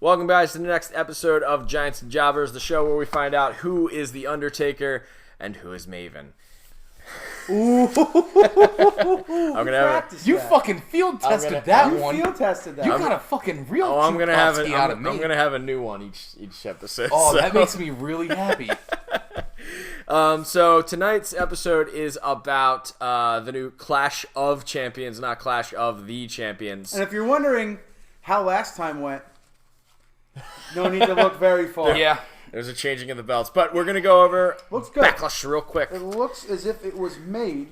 Welcome, guys, to the next episode of Giants and Jobbers, the show where we find out who is the Undertaker and who is Maven. Ooh, I'm gonna have you fucking field tested that You one. field tested that. You got a fucking real I'm gonna have Tchaikovsky out of I'm me. gonna have a new one each episode. Oh, so. that makes me really happy. So tonight's episode is about the new Clash of Champions, not Clash of the Champions. And if you're wondering how last time went, no need to look very far. Yeah. There's a changing of the belts, but we're gonna go over Looks good. Backlash real quick. It looks as if it was made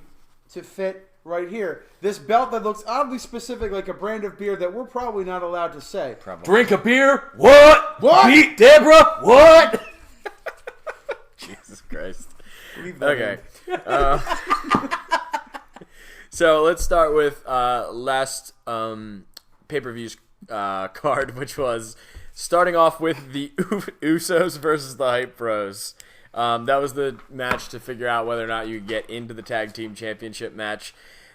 to fit right here. This belt that looks oddly specific, like a brand of beer that we're probably not allowed to say. Probably. Drink a beer? What? What? Beat Deborah? What? Jesus Christ. Leave that Okay. in. So let's start with last pay-per-views card, which was starting off with the Usos versus the Hype Bros. That was the match to figure out whether or not you get into the Tag Team Championship match.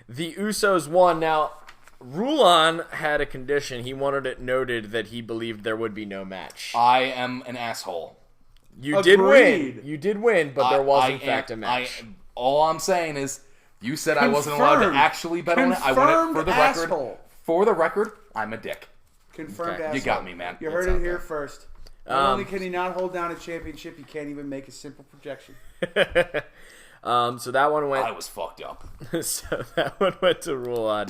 The Usos won. Now, Rulon had a condition. He wanted it noted that he believed there would be no match. I am an asshole. You did win. Agreed. You did win, but there was, in fact, a match. All I'm saying is, you said I wasn't allowed to Confirmed. actually bet on it. I want it for the Confirmed record. asshole. For the record, I'm a dick. Confirmed Okay. asshole. You got me, man. You heard It's it here okay. first. Not only can he not hold down a championship, he can't even make a simple projection. So that one went. I was fucked up. So that one went to Rulon.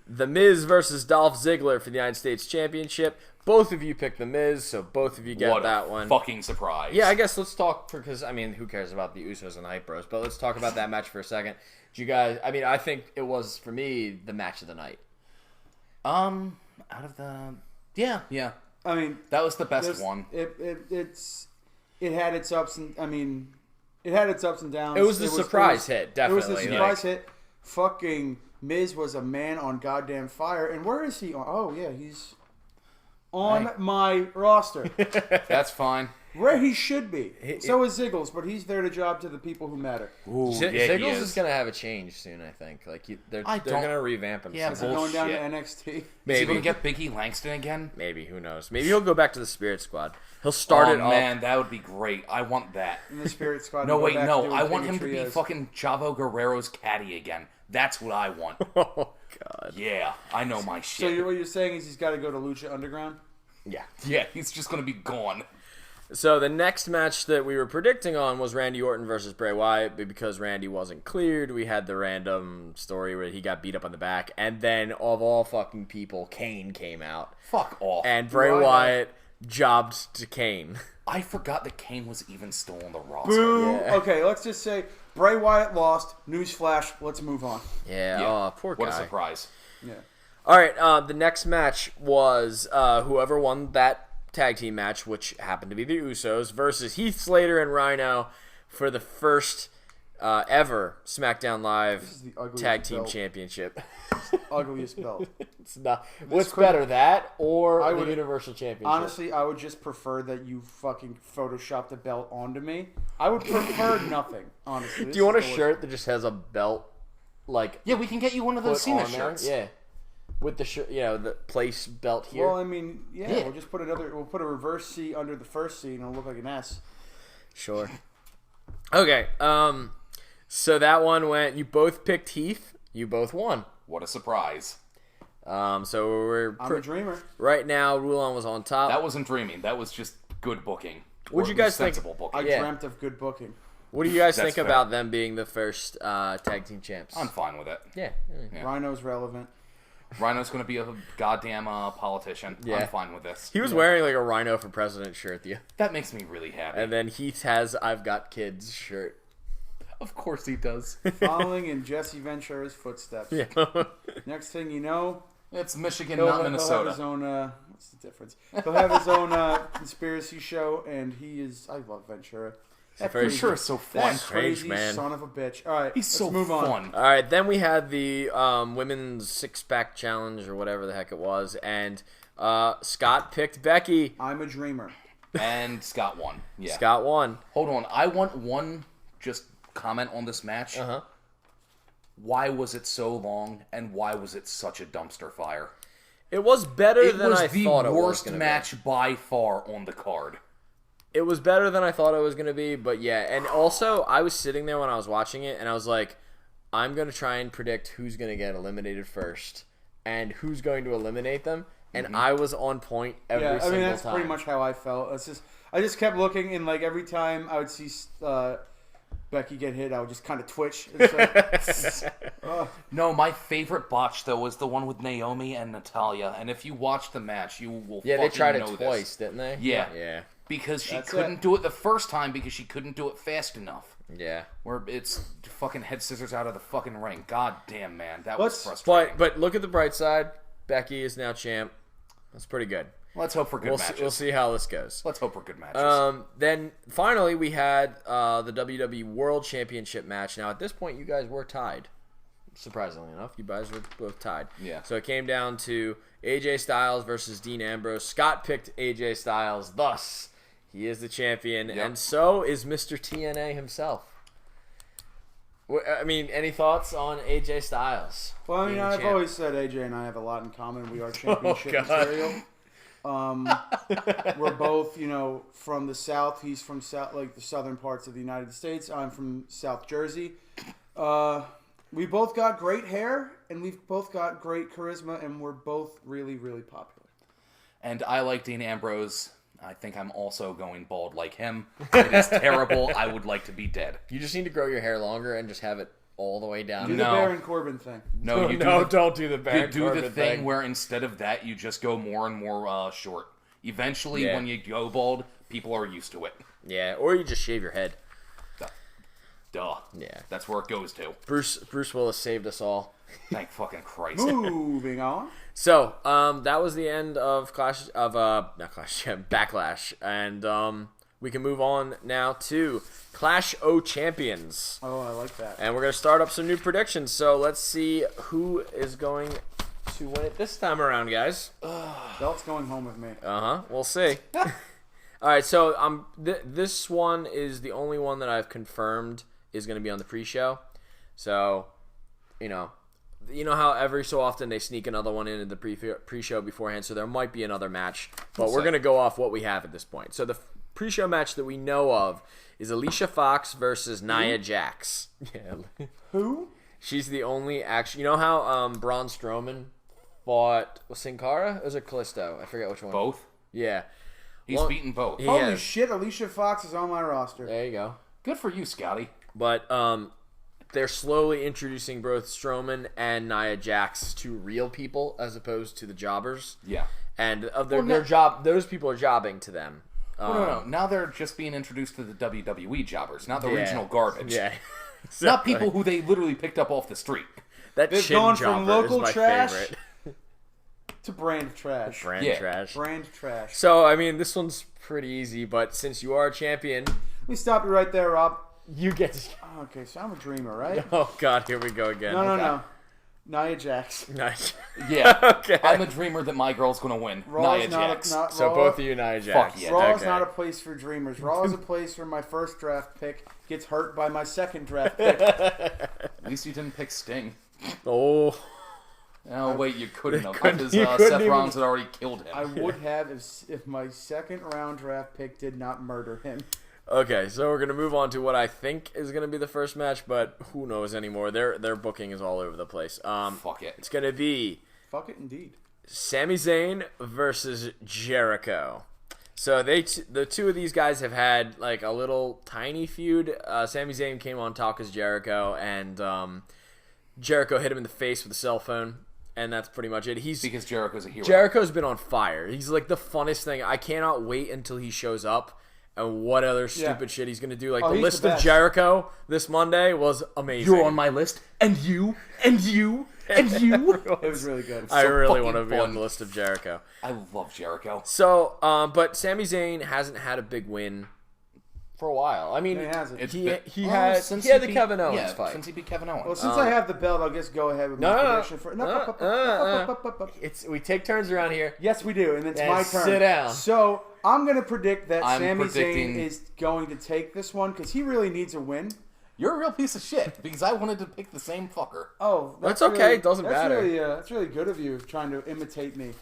The Miz versus Dolph Ziggler for the United States Championship. Both of you picked The Miz, so both of you get What that a one. fucking surprise. Yeah, I guess let's talk because I mean, who cares about the Usos and the Hype Bros? But let's talk about that match for a second. Did you guys? I mean, I think it was for me the match of the night. Out of the... Yeah. I mean, That was the best there's- one. It had its ups and it had its ups and downs. It was the surprise hit, definitely. It was the surprise hit. Fucking Miz was a man on goddamn fire. And where is he? Oh yeah, he's on Hey. my roster. That's fine. Where he should be. So is Ziggles, but he's there to job to the people who matter. Ooh, Ziggles is going to have a change soon, I think. Like they're I going don't- to revamp him. Yeah, soon. but- Going down to Bullshit. NXT. Is he Maybe. going to get Biggie Langston again? Maybe, who knows? Maybe he'll go back to the Spirit Squad. He'll start it Oh, off. man, that would be great. I want that. In the Spirit Squad. No, and go wait, back no. doing I want King him of to be Trios. fucking Chavo Guerrero's caddy again. That's what I want. Oh God. Yeah, I know my So shit. what you're saying is he's got to go to Lucha Underground? Yeah. Yeah, he's just going to be gone. So the next match that we were predicting on was Randy Orton versus Bray Wyatt, but because Randy wasn't cleared, we had the random story where he got beat up on the back, and then of all fucking people, Kane came out, Fuck off. and Bray Why not? Wyatt jobbed to Kane. I forgot that Kane was even still on the roster. Boo! Yeah. Okay, let's just say Bray Wyatt lost. Newsflash. Let's move on. Yeah, Yeah. oh, poor What a guy. surprise. Yeah. All right, the next match was whoever won that tag team match, which happened to be the Usos, versus Heath Slater and Rhino for the first ever SmackDown is Live the ugliest Tag Team belt. Championship. Ugliest belt. It's not. What's could- better, that or I the would- Universal Championship? Honestly, I would just prefer that you fucking Photoshop the belt onto me. I would prefer nothing, honestly. do you want a shirt that just has a belt, like Yeah, we can get you one of put those Cena on there? shirts. Yeah, with the shirt, the place belt here. Well, I mean, yeah, Yeah. we'll just put we'll put a reverse C under the first C and it'll look like an S. Sure. Okay. So that one went. You both picked Heath. You both won. What a surprise. So we're I'm a dreamer. right now. Rulon was on top. That wasn't dreaming. That was just good booking. What'd Or you guys think? sensible I booking. Yeah. dreamt of good booking. What do you guys That's think fair. about them being the first tag team champs? I'm fine with it. Yeah. Yeah. Rhino's relevant. Rhino's going to be a goddamn politician. Yeah. I'm fine with this. He was wearing like a Rhino for President shirt, That makes me really happy. and then Heath has "I've Got Kids" shirt. Of course he does. Following in Jesse Ventura's footsteps. Yeah. Next thing you know, It's Michigan, he'll not have Minnesota. his own. What's the difference? He'll have his own conspiracy show, and he is. I love Ventura. That very crazy- Sure, it's so fun. That Strange crazy man. son of a bitch. All right, He's let's so move on. fun. All right. Then we had the women's six-pack challenge or whatever the heck it was, and Scott picked Becky. I'm a dreamer. And Scott won. Yeah. Scott won. Hold on. I want one just comment on this match. Uh-huh. Why was it so long, and why was it such a dumpster fire? It was better It than was I the thought it was worst going to match by far on the card. It was better than I thought it was going to be, but yeah. And also, I was sitting there when I was watching it, and I was like, I'm going to try and predict who's going to get eliminated first and who's going to eliminate them. And I was on point every single time. I mean, that's pretty much how I felt. I just kept looking, and like every time I would see Becky get hit, I would just kind of twitch. It's like, No, my favorite botch though was the one with Naomi and Natalya. And if you watch the match, you will. Yeah, they tried it know twice, this. didn't they? Yeah, Yeah. because she That's couldn't it. do it the first time because she couldn't do it fast enough. Yeah. Where it's fucking head scissors out of the fucking ring. God damn, man, that was Let's- frustrating. But look at the bright side. Becky is now champ. That's pretty good. Let's hope for good matches. We'll see how this goes. Let's hope for good matches. Then finally we had the WWE World Championship match. Now at this point you guys were tied. Surprisingly enough, you guys were both tied. Yeah. So it came down to AJ Styles versus Dean Ambrose. Scott picked AJ Styles, thus he is the champion, Yep. and so is Mr. TNA himself. I mean, any thoughts on AJ Styles? well, I mean, being I've champ? always said AJ and I have a lot in common. We are championship God. material. We're both, from the South. He's from like the southern parts of the United States. I'm from South Jersey. We both got great hair, and we've both got great charisma, and we're both really, really popular. And I like Dean Ambrose. I think I'm also going bald like him. It is terrible. I would like to be dead. You just need to grow your hair longer and just have it all the way down. Do No. the Baron Corbin thing. No, you don't do the You Baron do the Corbin thing where instead of that, you just go more and more short. Eventually, Yeah. when you go bald, people are used to it. Yeah, or you just shave your head. Duh. Yeah. That's where it goes to. Bruce Willis saved us all. Thank fucking Christ. Moving on. So, that was the end of Backlash, and we can move on now to Clash O Champions, Oh, I like that. and we're gonna start up some new predictions. So let's see who is going to win it this time around, guys. Belt's going home with me. We'll see. All right, so this one is the only one that I've confirmed is going to be on the pre-show. So, you know how every so often they sneak another one in the pre-show beforehand, so there might be another match, but we're going to go off what we have at this point. So the pre-show match that we know of is Alicia Fox versus Nia Jax. Yeah. Who? She's the only you know how Braun Strowman fought Sin Cara? Or was it Kalisto? I forget which one. Both? Yeah. He's Well, beaten both. he Holy has. shit, Alicia Fox is on my roster. There you go. Good for you, Scotty. But they're slowly introducing both Strowman and Nia Jax to real people as opposed to the jobbers. Yeah. And Well, those people are jobbing to them. No. Now they're just being introduced to the WWE jobbers, not the regional garbage. Yeah. Not people who they literally picked up off the street. That They've chin gone from jobber local is my trash favorite. to brand trash. Brand Yeah. trash. Brand trash. So, I mean, this one's pretty easy, but since you are a champion, Let me stop you right there, Rob. you get to... Okay, so I'm a dreamer, right? Oh, God, here we go again. No. Nia Jax. Nice. Yeah. Okay. I'm a dreamer that my girl's going to win. Raw Nia is not Jax. So Raw, both of you Nia Jax. Fuck yeah. Raw is Okay. not a place for dreamers. Raw is a place where my first draft pick gets hurt by my second draft pick. At least you didn't pick Sting. Oh... Oh, wait, you couldn't have. couldn't- Because you Seth couldn't even- Rollins had already killed him. I would have if my second round draft pick did not murder him. Okay, so we're gonna move on to what I think is gonna be the first match, but who knows anymore? Their booking is all over the place. Fuck it. It's gonna be Fuck it, indeed. Sami Zayn versus Jericho. So the two of these guys have had like a little tiny feud. Sami Zayn came on Talk as Jericho, and Jericho hit him in the face with a cell phone, and that's pretty much it. Because Jericho's a hero. Jericho's been on fire. He's like the funnest thing. I cannot wait until he shows up and what other stupid shit he's gonna do. Like Oh, the he's list the of best. Jericho this Monday was amazing. You're on my list, and you, and you, and you. It was really good. I so really fucking want to be fun. on the list of Jericho. I love Jericho. So, but Sami Zayn hasn't had a big win for a while. I mean, He hasn't. It's he been- had since he had the beat- Kevin Owens yeah, fight. since he beat Kevin Owens. Well, since I have the belt, I'll just go ahead with my prediction for. We take turns around here. Yes, we do, and it's And my turn. sit down. So I'm going to predict that I'm Sami predicting- Zayn is going to take this one because he really needs a win. You're a real piece of shit because I wanted to pick the same fucker. Oh, That's okay, it doesn't matter. That's really good of you trying to imitate me.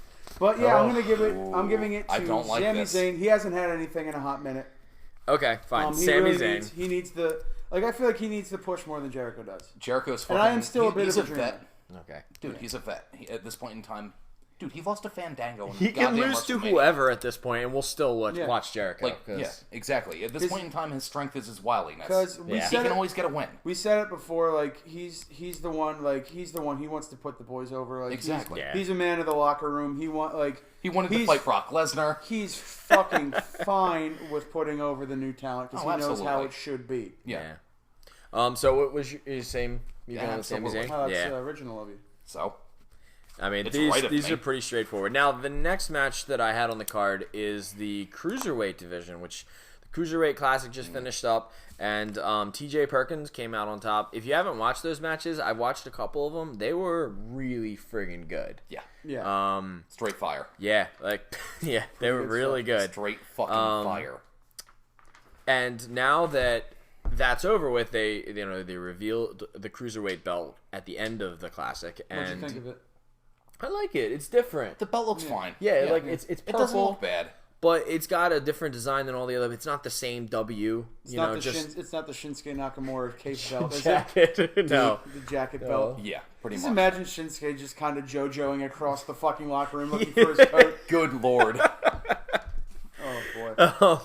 But yeah, I'm giving it to I don't like Sami this. Zayn. He hasn't had anything in a hot minute. Okay, fine. He Sami really Zayn. he needs the I feel like he needs to push more than Jericho does. Jericho's fucking. And I am still a bit he's of a vet. dreamer. Okay. Dude, he's a vet. At this point in time, dude, he lost to Fandango. He can lose to whoever at this point, and we'll still watch Jericho. Like, yeah, exactly. At this point in time, his strength is his wiliness. Because he can always get a win. We said it before. Like he's the one. Like he's the one. He wants to put the boys over. Like Exactly. He's a man of the locker room. He wanted to fight Brock Lesnar. He's fucking fine with putting over the new talent because he knows absolutely. how it should be. Yeah. So what was your same? You going with Sami absolutely. Zayn? Oh, that's original of you. So, I mean, It's right of these me. are pretty straightforward. Now, the next match that I had on the card is the Cruiserweight division, which the Cruiserweight Classic just finished up, and TJ Perkins came out on top. If you haven't watched those matches, I've watched a couple of them. They were really friggin' good. yeah. Yeah. Straight fire. Yeah, they were really good. Straight fucking fire. And now that that's over with, they revealed the Cruiserweight belt at the end of the Classic, What'd and you think of it? I like it. It's different. The belt looks fine. Yeah, like it's It purple. doesn't look bad. But it's got a different design than all the other. It's not the same W. It's not the Shinsuke Nakamura cape belt, is it? jacket. No. The jacket belt. Yeah, pretty Just much. imagine Shinsuke just kind of JoJoing across the fucking locker room looking for his coat. Good lord. Oh boy.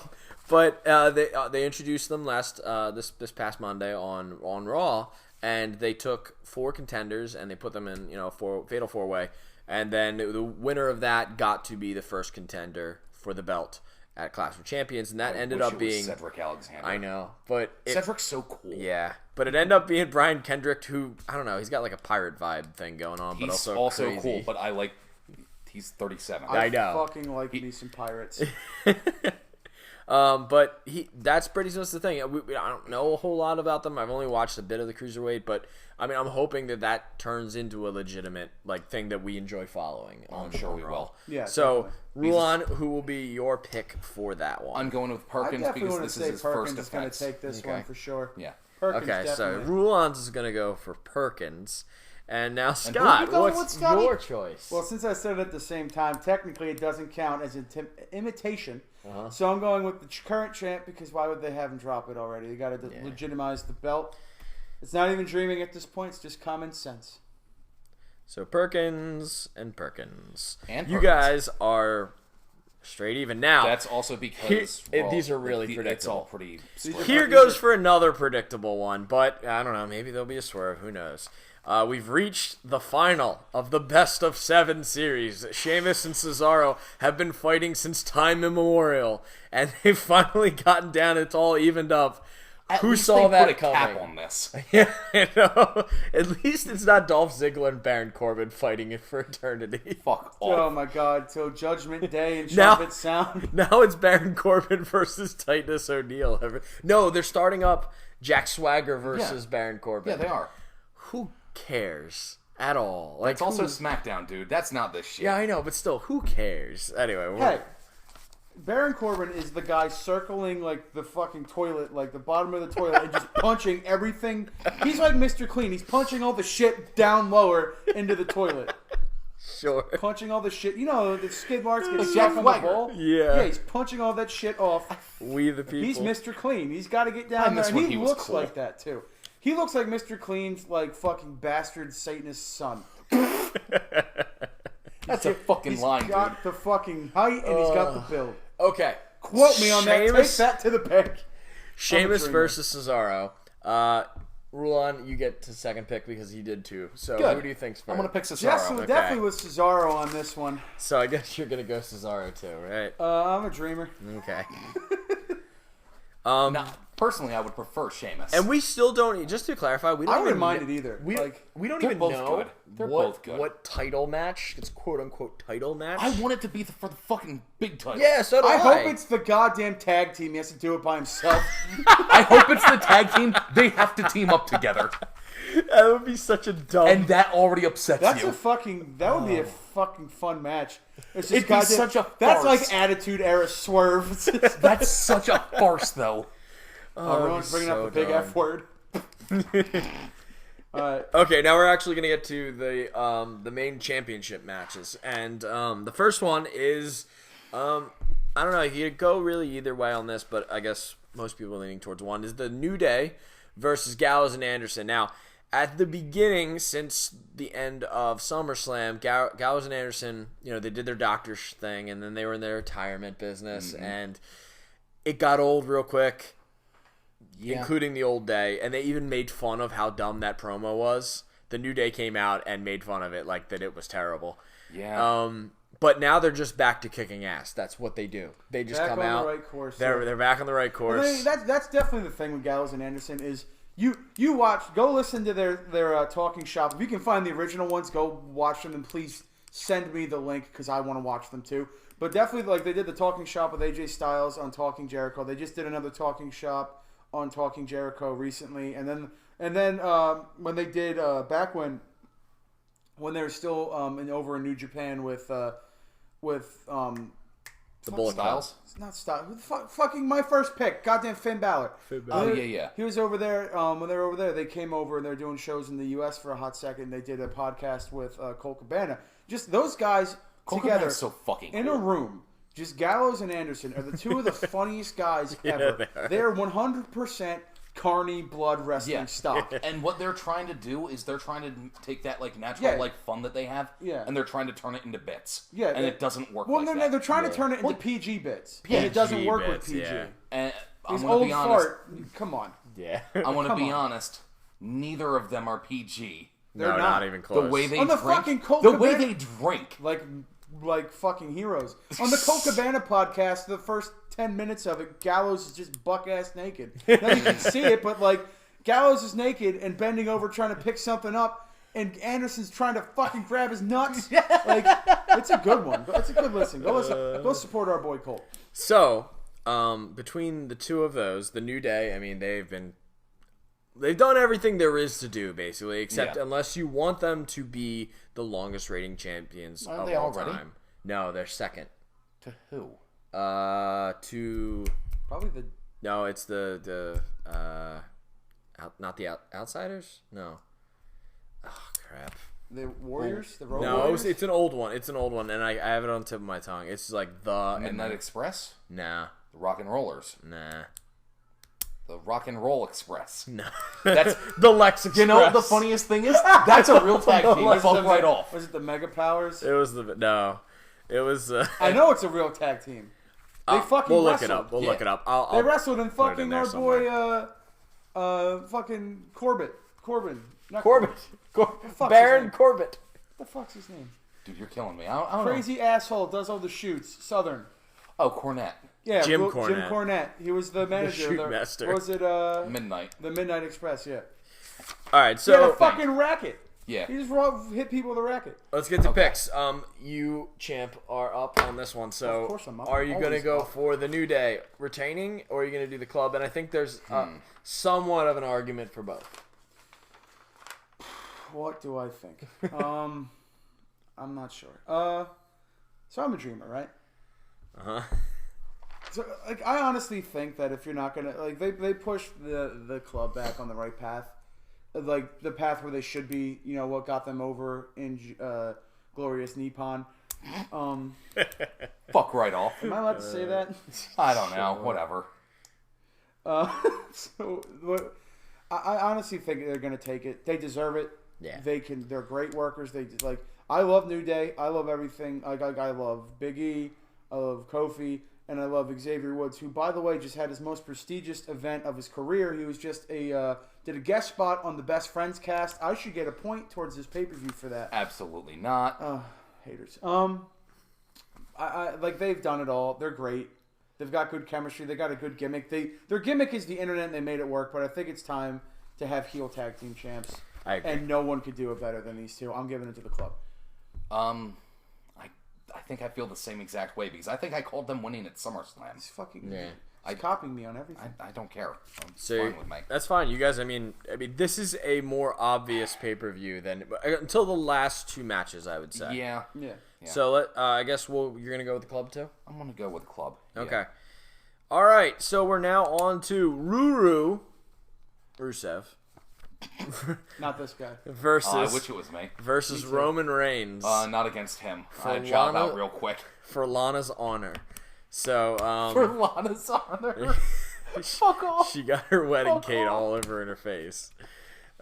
But they introduced them this past Monday on Raw, and they took 4 contenders and they put them in fatal 4-way, and then the winner of that got to be the first contender for the belt at Clash of Champions, and that ended up being Cedric Alexander. I know, but Cedric's so cool. yeah, but it ended up being Brian Kendrick, who I don't know, he's got like a pirate vibe thing going on, but He's also also crazy. cool, but he's 37. I know. Fucking like me some pirates. But that's pretty much the thing. I don't know a whole lot about them. I've only watched a bit of the Cruiserweight, but I mean, I'm hoping that turns into a legitimate thing that we enjoy following. I'm sure we will. Yeah. So, Ruan, who will be your pick for that one? I'm going with I Perkins definitely because want to this is say his Perkins first is going to defense. take this one for sure. Yeah. Perkins Okay, so definitely. Ruan's is going to go for Perkins. And now, who are Scott, you going with, what's Scotty? your choice? Well, since I said it at the same time, technically it doesn't count as imitation. Uh-huh. So I'm going with the current champ because why would they have him drop it already? They got to legitimize the belt. It's not even dreaming at this point. It's just common sense. So Perkins and Perkins. And you Perkins. guys are straight even now. That's also because these are really It's predictable. all pretty split. Here goes for another predictable one, but I don't know. Maybe there'll be a swerve. Who knows? We've reached the final of the best of 7 series. Sheamus and Cesaro have been fighting since time immemorial, and they've finally gotten down. It's all evened up. At Who least saw they that put a coming? cap on this. Yeah, I know. At least it's not Dolph Ziggler and Baron Corbin fighting it for eternity. Fuck Oh off. my God! Till Judgment Day and Now- trumpet sound. Now it's Baron Corbin versus Titus O'Neil. No, they're starting up Jack Swagger versus Baron Corbin. Yeah, they are. Who cares at all? Like, It's also who- SmackDown, dude. That's not this shit. Yeah, I know, but still, who cares? Anyway, Hey, Baron Corbin is the guy circling like the fucking toilet, like the bottom of the toilet, and just punching everything. He's like Mr. Clean. He's punching all the shit down lower into the toilet. sure. Punching all the shit. You know, the skid marks get Like stuck Jack on the Swagger. bowl. Yeah. Yeah, he's punching all that shit off. We the people. He's Mr. Clean. He's got to get I down there. miss And when he he was looks cool. like that, too. He looks like Mr. Clean's, like, fucking bastard Satanist son. That's a fucking He's line, got the fucking height and he's got the build. Okay. Quote me on that. Take Sheamus- that to the bank. Sheamus dreamer. versus Cesaro. Rulon, you get to second pick because he did too. So Good. who do you think's first? I'm gonna pick Cesaro. Yes, Okay. definitely with Cesaro on this one. So I guess you're gonna go Cesaro too, right? I'm a dreamer. Okay. Now, personally, I would prefer Sheamus. And we still don't. Just to clarify, we don't. I wouldn't even mind kn- it either. We Like, we don't they're even both know good. They're what, both good. what title match. It's quote unquote title match. I want it to be for the fucking big title. Yeah, so do I. I hope it's the goddamn tag team. He has to do it by himself. I hope it's the tag team. They have to team up together. That would be such a dumb. And that already upsets That's you. a fucking. That would be a fucking fun match. It's just It'd be goddamn- such a That's farce. like Attitude Era swerve. That's such a farce, though. Everyone's bringing up the big F word. Okay, now we're actually gonna get to the main championship matches, and the first one is I don't know. You could go really either way on this, but I guess most people are leaning towards one. Is the New Day versus Gallows and Anderson. Now, at the beginning, since the end of SummerSlam, Gallows and Anderson, they did their doctor thing, and then they were in their retirement business, and it got old real quick, including the old Day, and they even made fun of how dumb that promo was. The New Day came out and made fun of it, like that it was terrible. Yeah. But now they're just back to kicking ass. That's what they do. They just come out. The right course. They're back on the right course. That's definitely the thing with Gallows and Anderson is you go listen to their talking shop. If you can find the original ones, go watch them, and please send me the link because I want to watch them too. But definitely, like they did the talking shop with AJ Styles on Talking Jericho. They just did another talking shop on Talking Jericho recently, and then when they did back when they were still over in New Japan with the Bullet Styles? It's not Styles. Fucking my first pick. Goddamn Finn Balor. Oh, yeah. He was over there. When they were over there, they came over and they were doing shows in the U.S. for a hot second. They did a podcast with Colt Cabana. Just those guys Colt together Cabana's so fucking in cool. a room. Just Gallows and Anderson are the two of the funniest guys ever. They're 100% carny blood wrestling stock. And what they're trying to do is they're trying to take that like natural fun that they have, and they're trying to turn it into bits. Yeah, and it doesn't work. Well, like no, that. they're trying to turn it into PG bits. Yeah, and it doesn't work bits, with PG. yeah. And His I'm gonna old be honest. fart. Come on. Yeah. I want to be on. honest. Neither of them are PG. They're No, not even close. The way they On the drink, fucking Colt the way Cabana- they drink. Like fucking heroes. On the Colt Cabana podcast, the first 10 minutes of it, Gallows is just buck-ass naked. Now you can see it, but like Gallows is naked and bending over trying to pick something up, and Anderson's trying to fucking grab his nuts. Like, it's a good one. It's a good listen. Go listen. Go support our boy Colt. So, between the two of those, the New Day, I mean, they've done everything there is to do, basically, except unless you want them to be the longest rating champions Aren't of they all already? time. No, they're second. To who? To Probably the no, it's not the Outsiders. No. Oh crap. Warriors. The Road No, Warriors? it's an old one. It's an old one, and I have it on the tip of my tongue. It's like the Midnight Express, Nah, the Rock and Rollers, nah, the Rock and Roll Express. no. That's the Lex Express. You know the funniest thing is that's a real tag team. Fuck right off. Was it the Mega Powers? It was the no. It was. I know it's a real tag team. They fucking We'll look wrestled. it up. We'll Yeah. look it up. I'll They wrestled in put it fucking in there our somewhere. boy, fucking Corbin. Not Corbett. fuck's Baron his name? Corbett. What the fuck's his name? Dude, you're killing me. I don't know. Crazy asshole does all the shoots. Southern. Oh, Cornette. Yeah, Jim Jim Cornette. Cornette. He was the manager. shoot the, master. what was it Midnight. the Midnight Express? Yeah. All right, He had a so fucking racket. Yeah. He just hit people with a racket. let's get to picks. You champ are up on this one. So Of course I'm up. are you I'm gonna always go up. for the New Day retaining, or are you gonna do the club? And I think there's somewhat of an argument for both. What do I think? I'm not sure. So I'm a dreamer, right? Uh huh. So, like, I honestly think that if you're not gonna like, they push the club back on the right path, like the path where they should be. You know what got them over in Glorious Nippon. Fuck right off. Am I allowed to say that? I don't know. Whatever. So what? I honestly think they're gonna take it. They deserve it. Yeah. They can. They're great workers. They like. I love New Day. I love everything. Like I love Big E. I love Kofi. And I love Xavier Woods, who, by the way, just had his most prestigious event of his career. He was just did a guest spot on the Best Friends cast. I should get a point towards this pay-per-view for that. Absolutely not. Haters. I like they've done it all. They're great. They've got good chemistry. They got a good gimmick. Their gimmick is the internet, and they made it work. But I think it's time to have heel tag team champs. I agree. And no one could do it better than these two. I'm giving it to the club. I think I feel the same exact way because I think I called them winning at SummerSlam. He's fucking. Yeah. He's copying me on everything. I don't care. It's So fine with me. that's fine. You guys, I mean, this is a more obvious pay-per-view than until the last two matches, I would say. Yeah. Yeah. So I guess you're gonna go with the club too. I'm gonna go with Club. Yeah. Okay. All right. So we're now on to Rusev Not this guy. versus I wish it was me. versus Roman Reigns Not against him. I'd job out real quick. for Lana's honor. So For Lana's honor. Fuck off. she got her wedding Fuck cake off. all over in her face.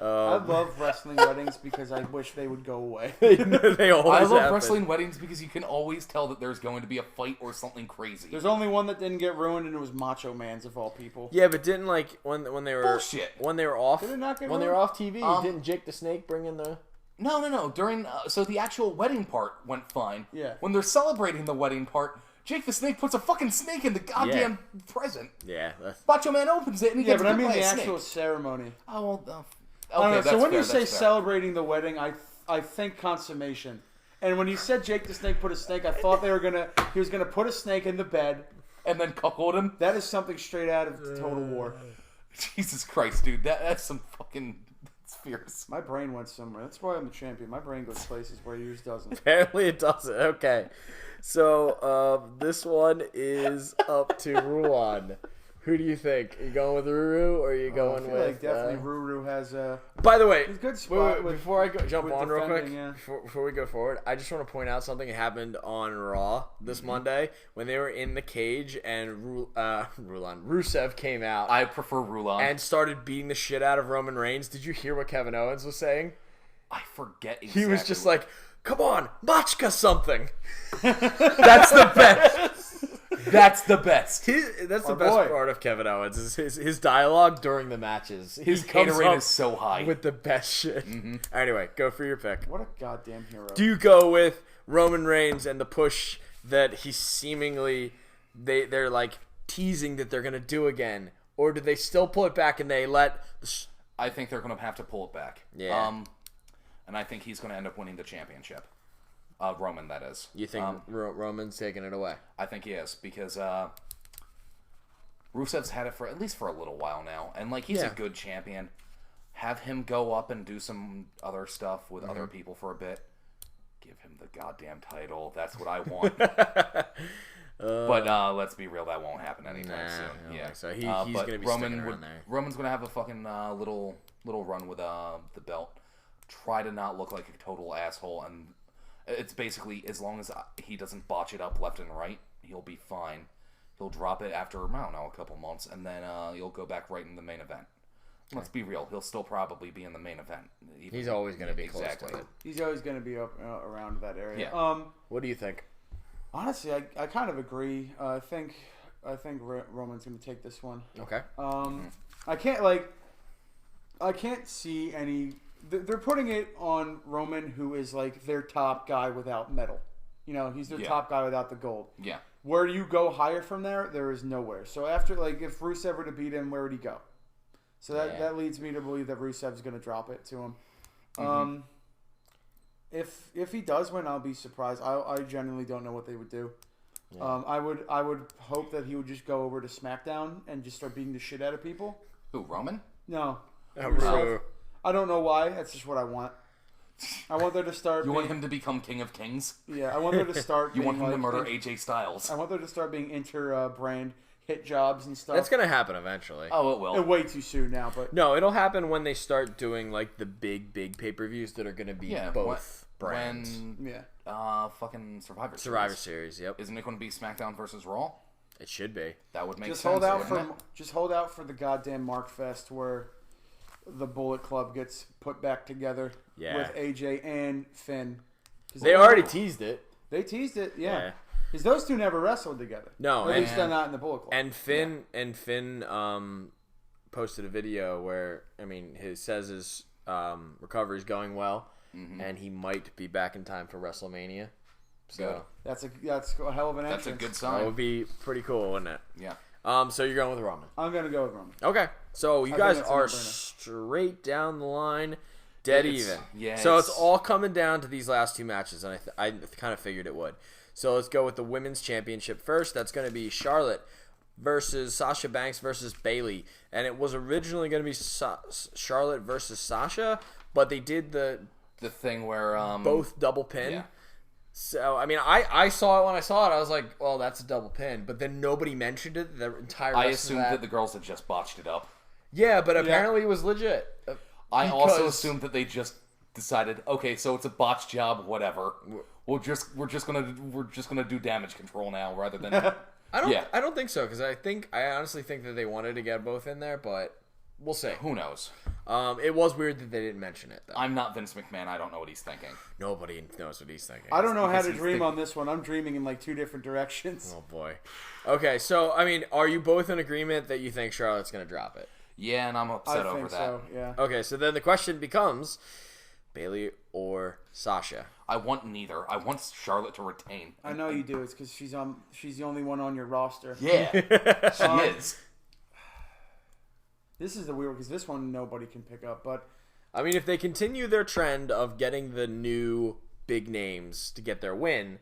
I love wrestling weddings because I wish they would go away. They always I love happen. wrestling weddings because you can always tell that there's going to be a fight or something crazy. There's only one that didn't get ruined, and it was Macho Man's of all people. Yeah, but didn't like when they were Bullshit. when they were off Did it not get when they were ruined? off TV? Didn't Jake the Snake bring in the? No. During so the actual wedding part went fine. Yeah. When they're celebrating the wedding part, Jake the Snake puts a fucking snake in the goddamn present. Yeah, that's, Macho Man opens it and he Yeah, gets but I bit mean by the a actual snake. ceremony. Oh well. Okay, I don't know. that's So when fair, you say that's fair. celebrating the wedding, I think consummation. And when you said Jake the Snake put a snake, I thought he was gonna put a snake in the bed. and then cuckold him. That is something straight out of Total War. Jesus Christ, dude, that's some fucking that's fierce. My brain went somewhere. That's why I'm the champion. My brain goes places where yours doesn't. apparently it doesn't. Okay, so this one is up to Ruan. Who do you think? Are you going with Ruru or are you I going feel with? like definitely Ruru has a By the way, good spot wait, with- before I jump with on real quick, defending, yeah. before we go forward, I just want to point out something that happened on Raw this Monday when they were in the cage and Rusev came out I prefer Rulon. and started beating the shit out of Roman Reigns. Did you hear what Kevin Owens was saying? I forget exactly. He was just like, "Come on, Machka something." That's the best. that's the best. That's the Our best boy. part of Kevin Owens is his dialogue during the matches. His He comes hater rate up is so high. with the best shit. Anyway, go for your pick. what a goddamn hero. Do you go with Roman Reigns and the push that he seemingly they're like teasing that they're gonna do again, or do they still pull it back and they let? I think they're going to have to pull it back. Yeah. And I think he's going to end up winning the championship. Roman, that is. You think Roman's taking it away? I think he is because Rusev's had it for at least for a little while now, and like he's Yeah. a good champion. Have him go up and do some other stuff with other people for a bit. Give him the goddamn title. That's what I want. But let's be real, that won't happen anytime I soon. don't Yeah, think so. He's but gonna be Roman sticking around there. Roman's gonna have a fucking little run with the belt. Try to not look like a total asshole, and it's basically as long as he doesn't botch it up left and right, he'll be fine. He'll drop it after I don't know a couple months, and then he'll go back right in the main event. Let's be real, he'll still probably be in the main event. He's always going to be exactly. close to it. He's always going to be up around that area. Yeah. What do you think? Honestly, I kind of agree. I think Roman's going to take this one. Okay. I can't see any. They're putting it on Roman, who is like their top guy without medal. You know, he's their Yeah. top guy without the gold. Yeah. Where do you go higher from there? There is nowhere. So after, like, if Rusev were to beat him, where would he go? So that leads me to believe that Rusev's going to drop it to him. If he does win, I'll be surprised. I genuinely don't know what they would do. Yeah. I would hope that he would just go over to SmackDown and just start beating the shit out of people. Who, Roman? No, Rusev. I don't know why. That's just what I want. I want there to start. You want him to become King of Kings? Yeah, I want there to start. You want being, him to like, murder AJ Styles? I want there to start being inter-brand hit jobs and stuff. That's going to happen eventually. Oh, it will. Way too soon now, but No, it'll happen when they start doing like the big pay-per-views that are going to be Yeah, both brands. When yeah. fucking Survivor Series. Survivor Series, yep. Isn't it going to be SmackDown versus Raw? It should be. That would make Just sense. hold out wouldn't for it? just hold out for the goddamn Mark Fest where the Bullet Club gets put back together Yeah. with AJ and Finn. 'Cause They already teased it. They teased it, Yeah. yeah. Because those two never wrestled together. No, Or at and- least they're not in the Bullet Club. And Finn posted a video where he says his recovery is going well, and he might be back in time for WrestleMania. So that's a hell of an That's a entrance. good that sign. would be pretty cool, wouldn't it? Yeah. So you're going with Roman. I'm gonna go with Roman. Okay, so you I guys think that's a are no-brainer. straight down the line, dead It's- even. yeah, So it's it's- all coming down to these last two matches, and I kind of figured it would. So let's go with the women's championship first. That's going to be Charlotte versus Sasha Banks versus Bayley, and it was originally going to be Charlotte versus Sasha, but they did the The thing where both double pin. Yeah. So I saw it when I saw it. I was like, "Well, that's a double pin," but then nobody mentioned it. The entire I rest assumed of that the girls had just botched it up. yeah, but apparently it was legit. I also Because- assumed that they just decided, okay, so it's a botch job, whatever. We're just gonna do damage control now rather than. I don't think so, because I honestly think that they wanted to get both in there, but we'll see. Who knows? It was weird that they didn't mention it though. I'm not Vince McMahon. I don't know what he's thinking. Nobody knows what he's thinking. I don't know how because to he's dream thinking- on this one. I'm dreaming in like 2 different directions. Oh boy. Okay, so I mean, are you both in agreement that you think Charlotte's gonna drop it? Yeah, and I'm I upset over think that. so. Yeah. Okay, so then the question becomes Bailey or Sasha. I want neither. I want Charlotte to retain. I know you do. It's because she's the only one on your roster. Yeah, she is. This is the weird because this one nobody can pick up. But I mean, if they continue their trend of getting the new big names to get their win,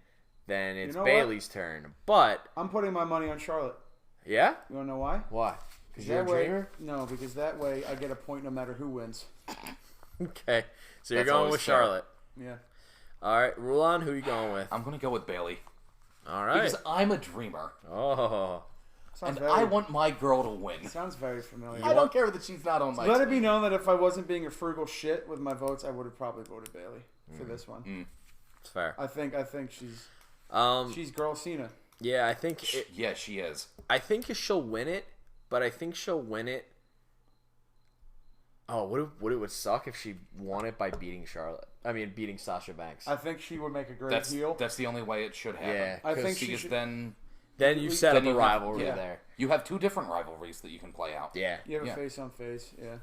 then it's know what? Bailey's turn. But I'm putting my money on Charlotte. yeah, You want to know why? why? Because you're a That way, dreamer. no, because that way I get a point no matter who wins. Okay, so you're That's going always with fair. Charlotte. Yeah. All right, Rulon, who you going with? I'm gonna go with Bailey All right. because I'm a dreamer, Oh, Sounds and I want my girl to win. Sounds very familiar. I don't care that she's not on my Let it team. be known that if I wasn't being a frugal shit with my votes, I would have probably voted Bailey for this one. it's fair. I think she's Um, girl Cena. yeah, I think Yeah, she is. I think she'll win it, but I think she'll win it. Oh, would it would suck if she won it by beating Charlotte? I mean, beating Sasha Banks. I think she would make a great That's heel. that's the only way it should happen. Yeah, I think because she should. then Then you set up then a you have- rivalry yeah. there. you have 2 different rivalries that you can play out. Yeah, You have a Yeah. face on face. Yeah.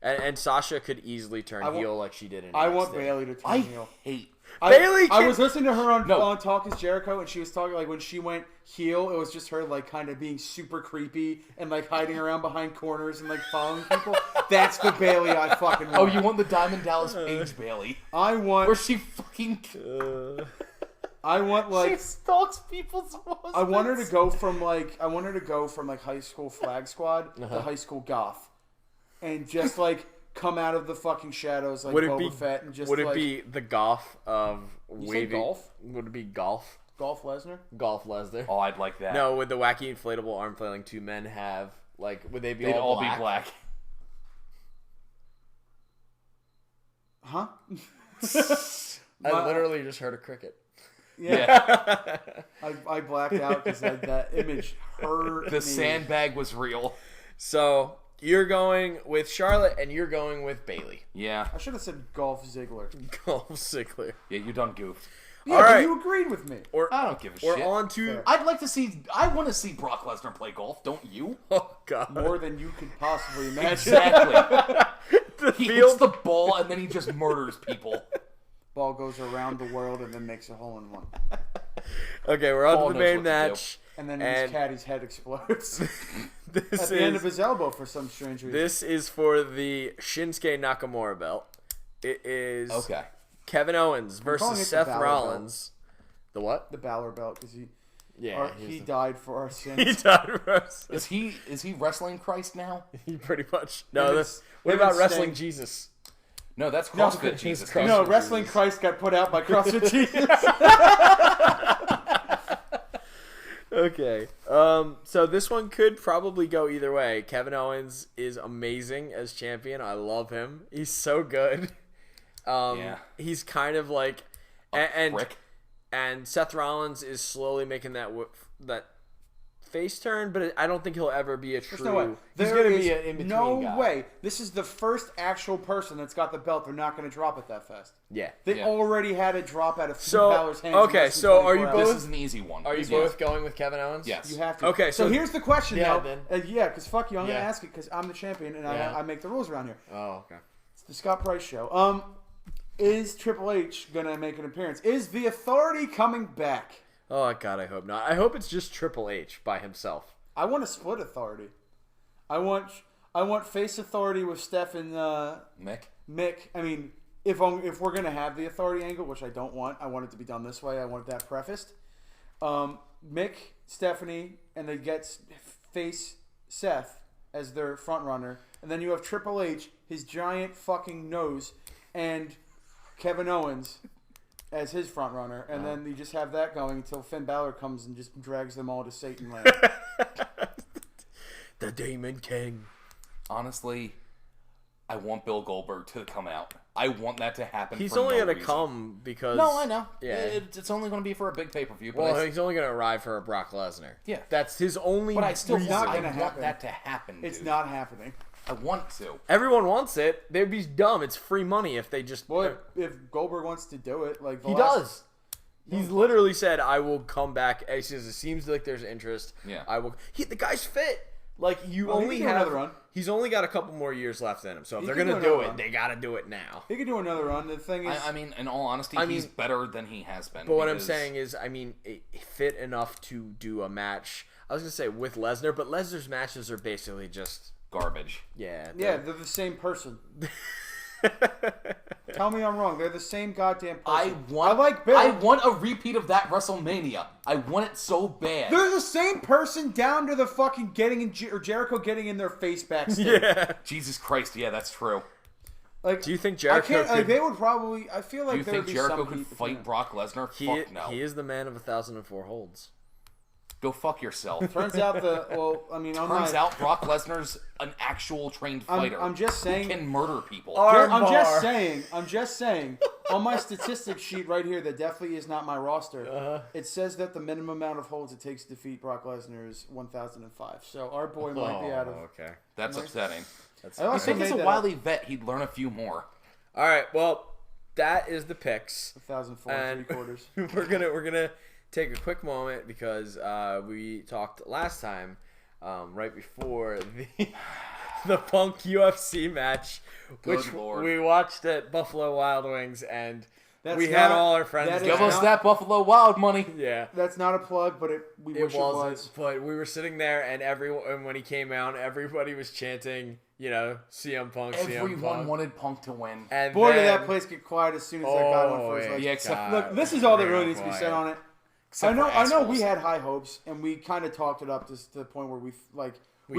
and Sasha could easily turn want- heel like she did in. I want NXT. Bailey to turn I heel. hate. Bailey I can- was listening to her on No. Talk is Jericho, and she was talking like when she went heel, it was just her like kind of being super creepy and like hiding around behind corners and like following people. That's the Bailey I fucking want. Oh, you want the Diamond Dallas Page Bailey, I where want. she fucking I want she like. stalks people's husbands. I want her to go from like high school flag squad to high school goth, and just like come out of the fucking shadows like Would it Boba be? Fett and just Would it like be the golf of say waving? golf? Would it be golf? Golf Lesnar? Golf Lesnar? Oh, I'd like that. No, would the wacky inflatable arm flailing 2 men have like? Would they be they'd all black? be black. Huh? I literally just heard a cricket. Yeah, I blacked out because that image hurt the me. sandbag was real. So you're going with Charlotte, and you're going with Bailey. Yeah, I should have said Golf Ziggler. Golf Ziggler. yeah, you done goofed. Yeah, All but right. you agreed with me. Or I don't give a we're shit. on to. Fair. I'd like to see. I want to see Brock Lesnar play golf. Don't you? Oh God. More than you could possibly imagine. Exactly. The He hits field. the ball and then he just murders people. Ball goes around the world and then makes a hole in one. Okay, we're on Paul to the knows main what to match. And then And- his caddy's head explodes This at the end of is his elbow for some strange reason. this is for the Shinsuke Nakamura belt. It is Okay. Kevin Owens calling versus it the Seth Balor Rollins. The what? The Balor belt because Yeah, he died for our he sins. died for us. Is he wrestling Christ now? He pretty much. No, Him that's, and- what him about and wrestling Sting. Jesus? No, that's No, CrossFit he's Jesus. CrossFit. No, Wrestling Christ got put out by CrossFit Jesus. Okay. So this one could probably go either way. Kevin Owens is amazing as champion. I love him. He's so good. Yeah. He's kind of like, and Prick. and Seth Rollins is slowly making that face turn, but I don't think he'll ever be a true. There's no way. He's There gonna is be an in between no guy. way. This is the first actual person that's got the belt. They're not going to drop it that fast. Yeah. They Yeah. already had it drop out of Finn So, Balor's hands. okay, in less than so are 24 you hours. This both- is an easy one. Are you Yes. both going with Kevin Owens? Yes. You have to. Okay, So so- here's the question Yeah, now. then. Yeah, because fuck you. I'm Yeah. going to ask it because I'm the champion and Yeah. I make the rules around here. Oh, okay. It's the Scott Price show. Is Triple H going to make an appearance? Is the Authority coming back? Oh God, I hope not. I hope it's just Triple H by himself. I want a split Authority. I want face Authority with Steph and Mick. Mick. I mean, if we're gonna have the Authority angle, which I don't want, I want it to be done this way. I want that prefaced. Mick, Stephanie, and they get face Seth as their front runner, and then you have Triple H, his giant fucking nose, and Kevin Owens as his front runner, and then you just have that going until Finn Balor comes and just drags them all to Satan land. The Demon King. Honestly, I want Bill Goldberg to come out. I want that to happen. He's for only no going to reason. come because... No, I know. Yeah. It's only going to be for a big pay-per-view. But Well, he's only going to arrive for a Brock Lesnar. Yeah. That's his only But I still reason. not I gonna want happen. that to happen, It's dude. not happening. I want to. Everyone wants it. They'd be dumb. It's free money if they just... Well, if Goldberg wants to do it, like He does. He's literally said, "I will come back." He says, "It seems like there's interest. Yeah. I will." The guy's fit. Like you Well, he only can do have. another run. He's only got a couple more years left in him. So if He they're can gonna do do another it, run. they got to do it now. He could do another run. The thing is, I mean, in all honesty, I he's mean- better than he has been. But what I'm because- saying is, I mean, fit enough to do a match. I was gonna say with Lesnar, but Lesnar's matches are basically just garbage. yeah. yeah, they're the same person. Tell me I'm wrong. They're the same goddamn person. I like Bill. I want a repeat of that WrestleMania. I want it so bad. They're the same person down to the fucking getting in or Jericho getting in their face backstage. Yeah. Jesus Christ, yeah, that's true. Like, Do you think I Jericho can't. Like, could? they would probably. I feel like Do you there would think be Jericho some could heat between fight them. Brock Lesnar? he, Fuck no. he is the man of 1,004 holds. Go fuck yourself. Turns out I mean, Turns out Brock Lesnar's an actual trained fighter. I'm just saying. He can murder people. I'm just Armbar. saying. I'm just saying. On my statistics sheet right here, that definitely is not my roster. It says that the minimum amount of holds it takes to defeat Brock Lesnar is 1,005. So our boy might be out of. Okay. That's upsetting. I I also think made as a that wily vet, he'd learn a few more. All right. Well, that is the picks. 1,004 And 3/4. we're gonna take a quick moment because we talked last time, right before the Punk UFC match, which Good Lord. we watched at Buffalo Wild Wings, and That's we had not- all our friends that is there. Give us not- that Buffalo Wild money. Yeah. That's not a plug, but we It wish it wasn't, was. but we were sitting there, and when he came out, everybody was chanting, CM Punk, CM Everyone Punk. wanted Punk to win. And Boy, did then, that place get quiet as soon as that guy went first. yeah, Like, Yeah, except look, this is all that real really needs to be said quiet. on it. Except I know for we assholes. had high hopes, and we kind of talked it up to the point where we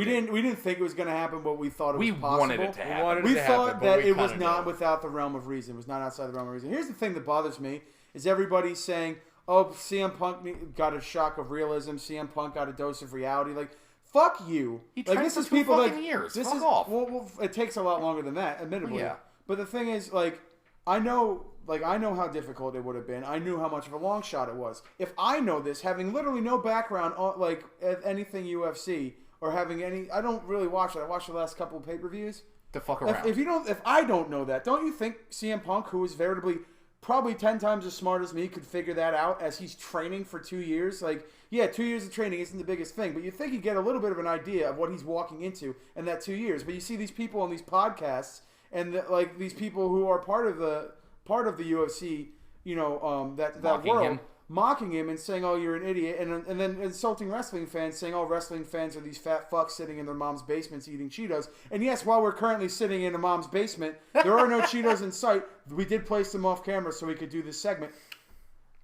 didn't think it was going to happen, but we thought it was We possible. wanted it to We happen. wanted it We to thought happen, but that we it was kinda not knew. without the realm of reason. It was not outside the realm of reason. Here's the thing that bothers me is everybody saying, "Oh, CM Punk got a shock of realism. CM Punk got a dose of reality." Like, fuck you. He like trained this for is 2 people fucking like years. this Fuck is off. well, it takes a lot longer than that, admittedly. Yeah. But the thing is, I know how difficult it would have been. I knew how much of a long shot it was. If I know this, having literally no background on anything UFC or having any, I don't really watch it. I watched the last couple of pay-per-views. To fuck around. If I don't know that, don't you think CM Punk, who is veritably probably 10 times as smart as me, could figure that out as he's training for 2 years? 2 years of training isn't the biggest thing, but you think you get a little bit of an idea of what he's walking into in that 2 years. But you see these people on these podcasts and these people who are part of the UFC, that Mocking world. him. Mocking him and saying, "Oh, you're an idiot," and then insulting wrestling fans, saying, "Oh, wrestling fans are these fat fucks sitting in their mom's basements eating Cheetos." And yes, while we're currently sitting in a mom's basement, there are no Cheetos in sight. We did place them off camera so we could do this segment.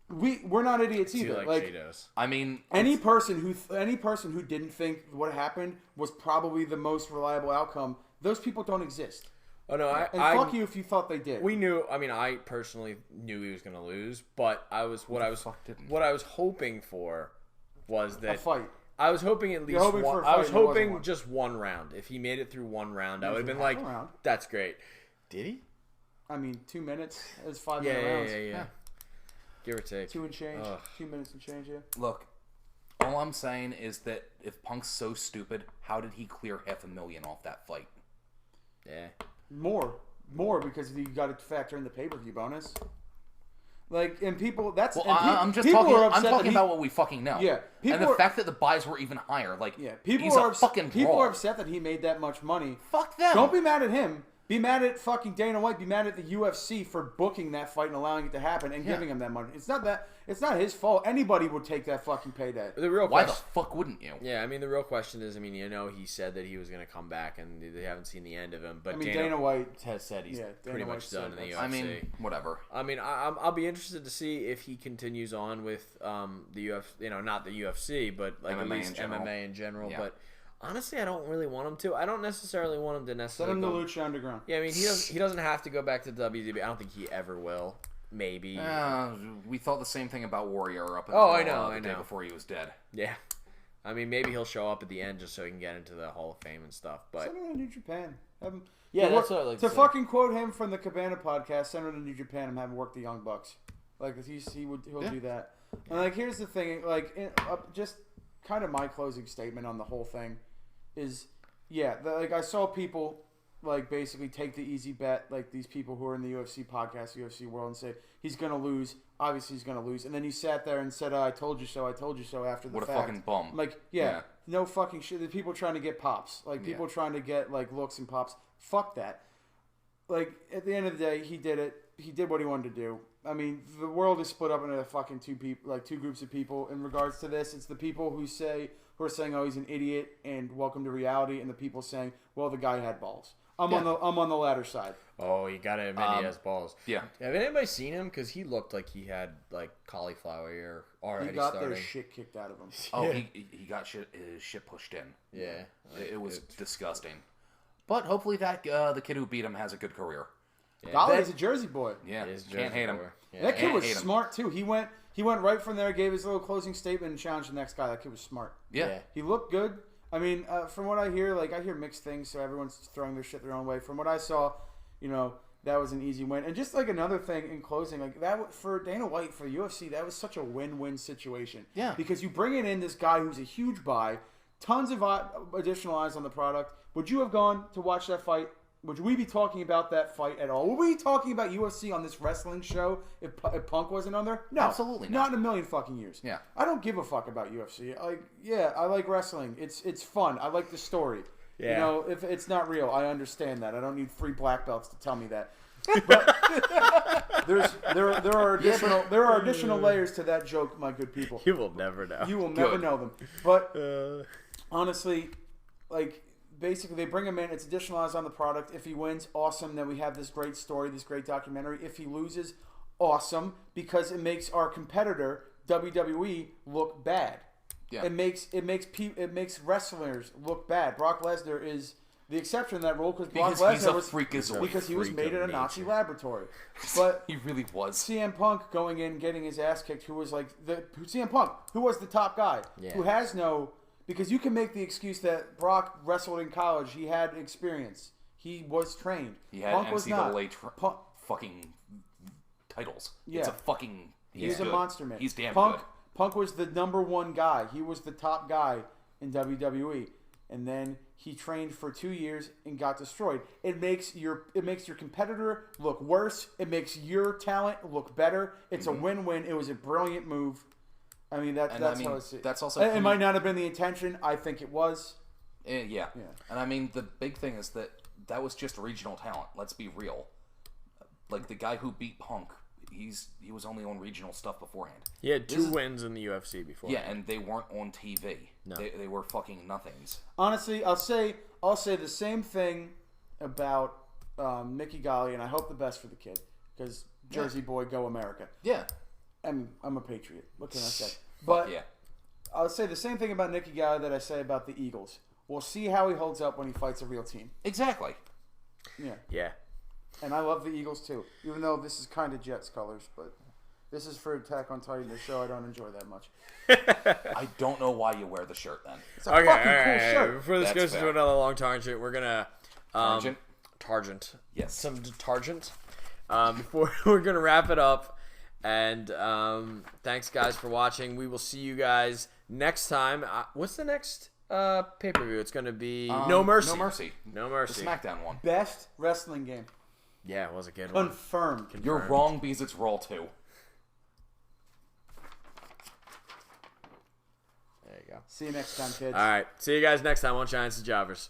We're not idiots Do you either. like Cheetos? I mean, Any person who didn't think what happened was probably the most reliable outcome, those people don't exist. Oh no, And fuck you if you thought they did. We knew. I mean, I personally knew he was going to lose, but what I was hoping for was a that fight. I was hoping at least hoping one. for a I was fight and it wasn't hoping one. just one round. If he made it through one round, I would have been half like, a round. "That's great." Did he? I mean, 2 minutes is 5 Yeah, minute yeah, rounds. yeah. Give or take. 2 and change. Ugh. 2 minutes and change, yeah. look, all I'm saying is that if Punk's so stupid, how did he clear $500,000 off that fight? Yeah. More because you got to factor in the pay-per-view bonus. And people, that's Well, and I'm just people talking. are I'm upset talking that about what we fucking know. Yeah, people and the are- fact that the buys were even higher. people he's are a fucking people brawl. are upset that he made that much money. Fuck them. Don't be mad at him. Be mad at fucking Dana White. Be mad at the UFC for booking that fight and allowing it to happen and giving him that money. It's not his fault. Anybody would take that fucking payday. The real Why the question. fuck wouldn't you? Yeah, I mean, the real question is, he said that he was going to come back, and they haven't seen the end of him. But Dana White. has said he's Dana pretty White much done in said the UFC. that. I mean, whatever. I mean, I'll be interested to see if he continues on with the UFC, not the UFC, but at MMA least in general. MMA in general. Yeah. But honestly, I don't really want him to. I don't necessarily want him to Send necessarily him to go. Lucha Underground. Yeah, I mean, he doesn't have to go back to WWE. I don't think he ever will. Maybe. We thought the same thing about Warrior up Oh, until I the day know. before he was dead. Yeah. I mean, maybe he'll show up at the end just so he can get into the Hall of Fame and stuff. But Send him to New Japan. Have him. Yeah, To that's work- what I like to say. fucking quote him from the Cabana podcast, send him to New Japan and have him work the Young Bucks. Like he'll Yeah. do that. And like here's the thing, like just kind of my closing statement on the whole thing is, like I saw people like basically take the easy bet, like these people who are in the UFC podcast, UFC world, and say he's gonna lose. Obviously he's gonna lose, and then he sat there and said, "I told you so. I told you so." After the What a fact. fucking bum. Like Yeah. no fucking shit. The people trying to get pops, like people trying to get like looks and pops. Fuck that. Like at the end of the day, he did it. He did what he wanted to do. I mean, the world is split up into fucking two groups of people in regards to this. It's the people who are saying, "Oh, he's an idiot," and welcome to reality, and the people saying, "Well, the guy had balls." I'm on the latter side. Oh, you gotta admit he has balls. Yeah. Have anybody seen him? Because he looked like he had like cauliflower ear already He got starting. their shit kicked out of him. Oh, he got his shit pushed in. Yeah, It was disgusting. But hopefully that the kid who beat him has a good career. Golly, he's a Jersey boy. Yeah, He is can't Jersey hate him. boy. Yeah. That kid Can't was hate him. smart too. He went right from there, gave his little closing statement, and challenged the next guy. That kid was smart. Yeah. He looked good. I mean, from what I hear, like I hear mixed things, so everyone's throwing their shit their own way. From what I saw, that was an easy win. And just like another thing in closing, like that for Dana White for the UFC, that was such a win-win situation. Yeah. Because you bring in this guy who's a huge buy, tons of additional eyes on the product. Would you have gone to watch that fight? Would we be talking about that fight at all? Would we be talking about UFC on this wrestling show if Punk wasn't on there? No, Absolutely not in a million fucking years. Yeah. I don't give a fuck about UFC. I like wrestling. It's fun. I like the story. Yeah. If it's not real, I understand that. I don't need free black belts to tell me that. But there are additional layers to that joke, my good people. You will never know. You will never Good. know them. But honestly, like basically they bring him in. It's additional eyes on the product. If he wins, awesome. Then we have this great story, this great documentary. If he loses, awesome, because it makes our competitor WWE look bad. Yeah. It makes wrestlers look bad. Brock Lesnar is the exception in that role because Brock Because he's Lesnar a was freakazoid. because he was Freak made in a of Nazi nature. laboratory. But He really was. CM Punk going in, getting his ass kicked, who was like CM Punk, who was the top guy, Yeah. who has no, because you can make the excuse that Brock wrestled in college, he had experience, he was trained. He had Punk was not. NCAA Punk, fucking titles. Yeah. It's a fucking. he's a good. monster man. He's damn Punk, good. Punk was the number one guy. He was the top guy in WWE, and then he trained for 2 years and got destroyed. It makes your competitor look worse. It makes your talent look better. It's a win-win. It was a brilliant move. I mean that's how I see it. that's also It might not have been the intention. I think it was. Yeah. And I mean, the big thing is that was just regional talent. Let's be real. Like the guy who beat Punk, he was only on regional stuff beforehand. He had two wins in the UFC before. Yeah, and they weren't on TV. No. They were fucking nothings. Honestly, I'll say the same thing about Mickey Galley, and I hope the best for the kid because Jersey boy, go America. Yeah. I'm a patriot. What can I say? But Yeah. I'll say the same thing about Nicky Galley that I say about the Eagles. We'll see how he holds up when he fights a real team. Exactly. Yeah. Yeah. And I love the Eagles too, even though this is kind of Jets colors, but this is for Attack on Titan, the show I don't enjoy that much. I don't know why you wear the shirt then. It's a Okay, fucking all cool right. shirt. Before this That's goes fair. into another long tangent, we're gonna Tangent? Targent. Yes. Some detergent. Before we're gonna wrap it up, and thanks guys for watching. We will see you guys next time. What's the next pay per view? It's gonna be No Mercy. No Mercy. No The Mercy. SmackDown one. Best wrestling game. Yeah, it was a good one. Confirmed. You're wrong because it's Raw 2. There you go. See you next time, kids. All right. See you guys next time on Giants and Jobbers.